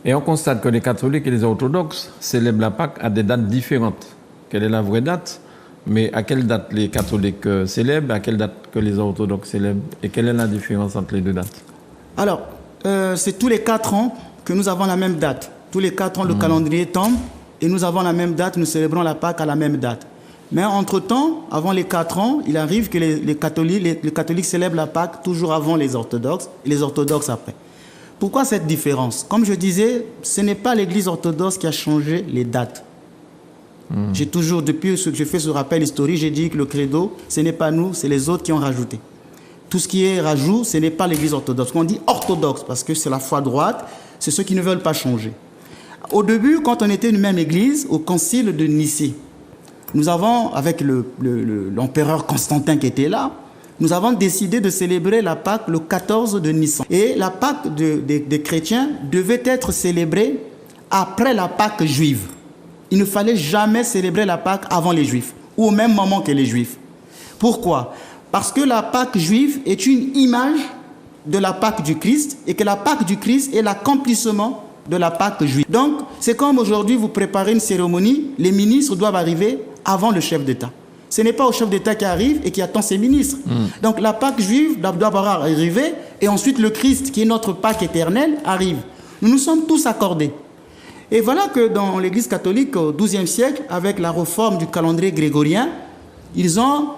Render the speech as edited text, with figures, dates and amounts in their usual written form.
Et on constate que les catholiques et les orthodoxes célèbrent la Pâque à des dates différentes. Quelle est la vraie date? Mais à quelle date les catholiques célèbrent, à quelle date que les orthodoxes célèbrent? Et quelle est la différence entre les deux dates? Alors, c'est tous les 4 ans que nous avons la même date. Tous les 4 ans, le calendrier tombe et nous avons la même date, nous célébrons la Pâque à la même date. Mais entre-temps, avant les 4 ans, il arrive que les catholiques célèbrent la Pâque toujours avant les orthodoxes et les orthodoxes après. Pourquoi cette différence? Comme je disais, ce n'est pas l'Église orthodoxe qui a changé les dates. J'ai toujours, depuis que j'ai fait ce rappel historique, j'ai dit que le credo, ce n'est pas nous, c'est les autres qui ont rajouté. Tout ce qui est rajout, ce n'est pas l'Église orthodoxe. On dit orthodoxe parce que c'est la foi droite, c'est ceux qui ne veulent pas changer. Au début, quand on était une même Église, au concile de Nicée, nous avons, avec l'empereur Constantin qui était là, nous avons décidé de célébrer la Pâque le 14 de Nissan. Et la Pâque des chrétiens devait être célébrée après la Pâque juive. Il ne fallait jamais célébrer la Pâque avant les Juifs, ou au même moment que les Juifs. Pourquoi? Parce que la Pâque juive est une image de la Pâque du Christ, et que la Pâque du Christ est l'accomplissement de la Pâque juive. Donc, c'est comme aujourd'hui, vous préparez une cérémonie, les ministres doivent arriver avant le chef d'État. Ce n'est pas au chef d'État qui arrive et qui attend ses ministres. Donc la Pâque juive doit d'abord arriver et ensuite le Christ, qui est notre Pâque éternelle, arrive. Nous nous sommes tous accordés. Et voilà que dans l'Église catholique, au XIIe siècle, avec la réforme du calendrier grégorien, ils ont